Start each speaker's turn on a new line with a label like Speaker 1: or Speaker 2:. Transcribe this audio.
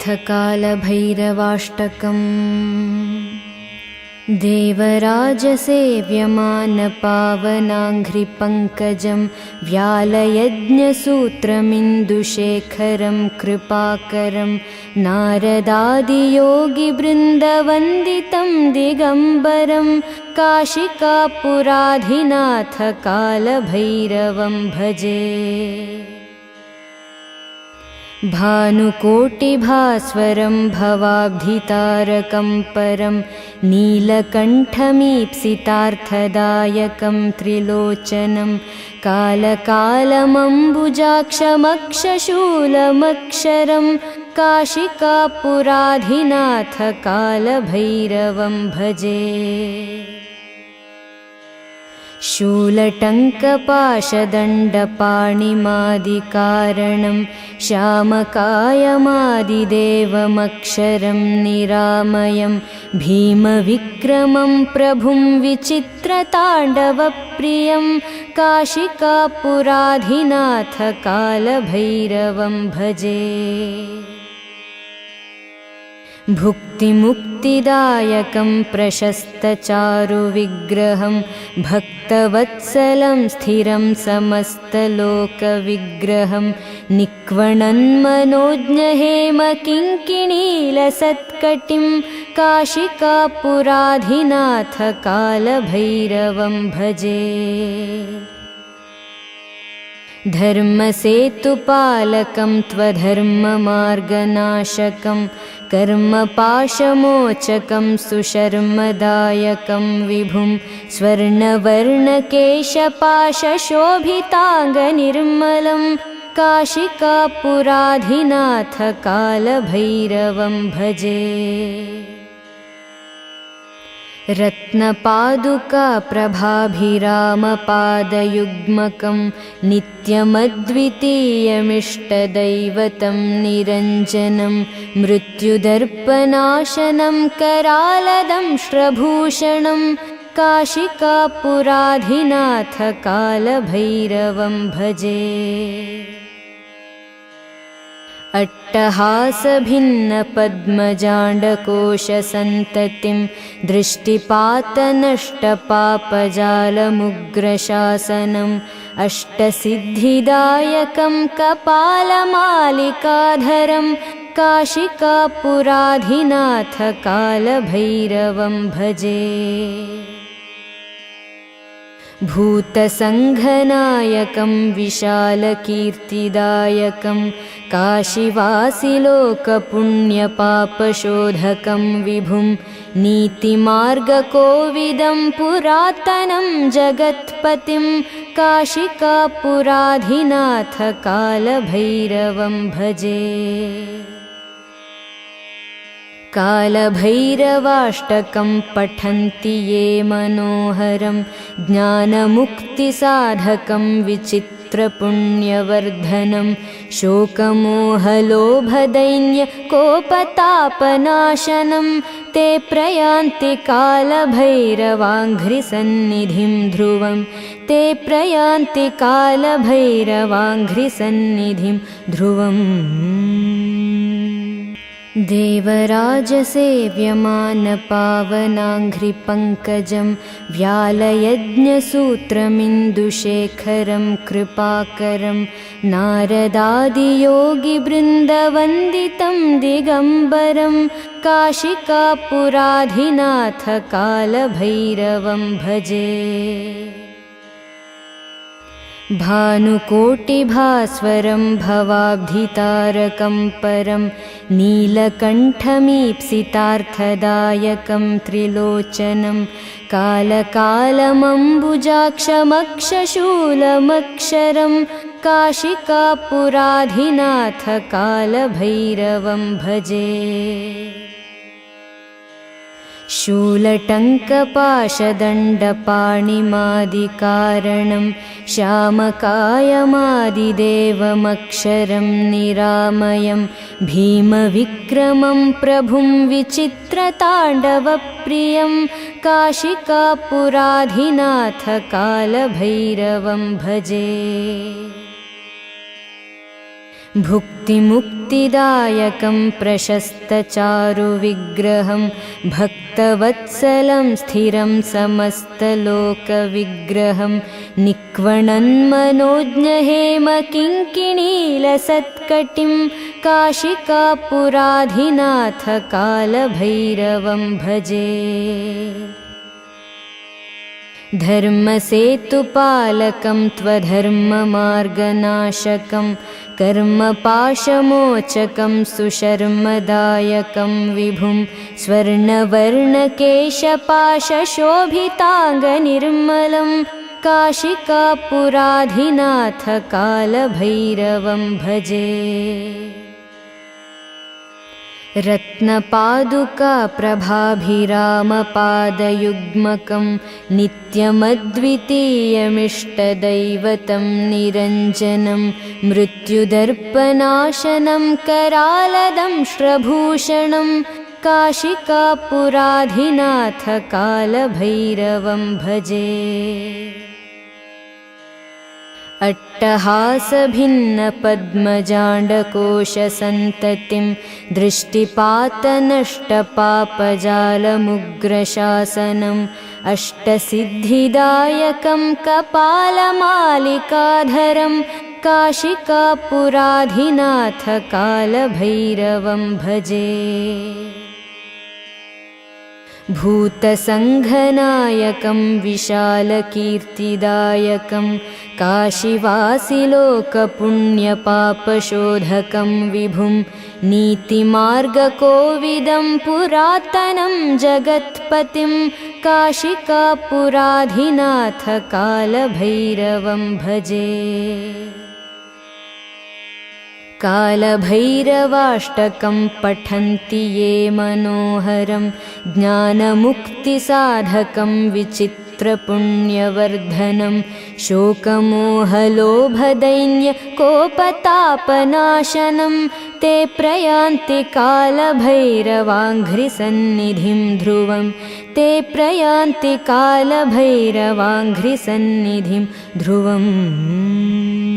Speaker 1: अथ कालभैरवाष्टकम्। देवराजसेव्यमानपावनाङ्घ्रिपङ्कजं व्यालयज्ञसूत्रमिन्दुशेखरं कृपाकरं नारदादियोगिवृन्दवन्दितं दिगम्बरं काशिकापुराधिनाथ कालभैरवं भजे। भानुकोटिभास्वरं भवाब्धितारकं परं नीलकण्ठमीप्सितार्थदायकं त्रिलोचनं कालकालमम्बुजाक्षमक्षशूलमक्षरं काशिकापुराधिनाथ कालभैरवं भजे। शूलटङ्कपाशदण्डपाणिमादिकारणं श्यामकायमादिदेवमक्षरं निरामयं भीमविक्रमं प्रभुं विचित्रताण्डवप्रियं काशिकापुराधिनाथ कालभैरवं भजे। भुक्तिमुक्तिदायकं प्रशस्तचारुविग्रहं भक्तवत्सलं स्थिरं समस्तलोकविग्रहं निक्वणन्मनोज्ञहेमकिङ्किणीलसत्कटिं काशिकापुराधिनाथ कालभैरवं भजे। धर्मसेतुपालकं त्वधर्ममार्गनाशकं कर्मपाशमोचकं सुशर्मदायकं विभुं स्वर्णवर्णकेशपाशशोभिताङ्गनिर्मलं काशिकापुराधिनाथ कालभैरवं भजे। रत्नपादुकाप्रभाभिरामपादयुग्मकं नित्यमद्वितीयमिष्टदैवतं निरञ्जनं मृत्युदर्पनाशनं करालदंष्ट्रभूषणं काशिकापुराधिनाथ कालभैरवं भजे। अट्टहासभिन्नपद्मजाण्डकोशसन्ततिं दृष्टिपातनष्टपापजालमुग्रशासनम् अष्टसिद्धिदायकं कपालमालिकाधरं काशिकापुराधिनाथ कालभैरवं भजे। भूतसङ्घनायकं विशालकीर्तिदायकं काशीवासिलोकपुण्यपापशोधकं विभुं नीतिमार्गकोविदं पुरातनं जगत्पतिं काशिकापुराधिनाथ कालभैरवं भजे। कालभैरवाष्टकं पठन्ति ये मनोहरं ज्ञानमुक्तिसाधकं विचित्रपुण्यवर्धनं शोकमोहलोभदैन्यकोपतापनाशनं ते प्रयान्ति कालभैरवाङ्घ्रिसन्निधिं ध्रुवं ते प्रयान्ति कालभैरवाङ्घ्रिसन्निधिं ध्रुवम्। देवराजसेव्यमानपावनाङ्घ्रिपङ्कजं व्यालयज्ञसूत्रमिन्दुशेखरं कृपाकरं नारदादियोगिवृन्दवन्दितं दिगम्बरं काशिकापुराधिनाथ कालभैरवं भजे। भानुकोटिभास्वरं भवाब्धितारकं परं नीलकण्ठमीप्सितार्थदायकं त्रिलोचनं कालकालमम्बुजाक्षमक्षशूलमक्षरं काशिकापुराधिनाथ कालभैरवं भजे। शूलटङ्कपाशदण्डपाणिमादिकारणं श्यामकायमादिदेवमक्षरं निरामयं भीमविक्रमं प्रभुं विचित्रताण्डवप्रियं काशिकापुराधिनाथ कालभैरवं भजे। भुक्तिमुक्तिदायकं प्रशस्तचारुविग्रहं भक्तवत्सलं स्थिरं समस्तलोकविग्रहं निक्वणन्मनोज्ञहेमकिङ्किणीलसत्कटिं काशिकापुराधिनाथकालभैरवं भजे। धर्मसेतुपालकं त्वधर्ममार्गनाशकं कर्मपाशमोचकं सुशर्मदायकं विभुं स्वर्णवर्णकेशपाशशोभिताङ्गनिर्मलं काशिकापुराधिनाथकालभैरवं भजे। रत्नपादुकाप्रभाभिरामपादयुग्मकं नित्यमद्वितीयमिष्टदैवतं निरञ्जनं मृत्युदर्पनाशनं करालदंष्ट्रभूषणं काशिकापुराधिनाथकालभैरवं भजे। अट्टहासभिन्नपद्मजाण्डकोशसन्ततिं दृष्टिपातनष्टपापजालमुग्रशासनम् अष्टसिद्धिदायकं कपालमालिकाधरं काशिकापुराधिनाथकालभैरवं भजे। भूतसङ्घनायकं विशालकीर्तिदायकं काशीवासिलोकपुण्यपापशोधकं विभुं नीतिमार्गकोविदं पुरातनं जगत्पतिं काशिकापुराधिनाथकालभैरवं भजे। कालभैरवाष्टकं पठन्ति ये मनोहरं ज्ञानमुक्तिसाधकं विचित्रपुण्यवर्धनं शोकमोहलोभदैन्यकोपतापनाशनं ते प्रयान्ति कालभैरवाङ्घ्रिसन्निधिं ध्रुवं ते प्रयान्ति कालभैरवाङ्घ्रिसन्निधिं ध्रुवम्।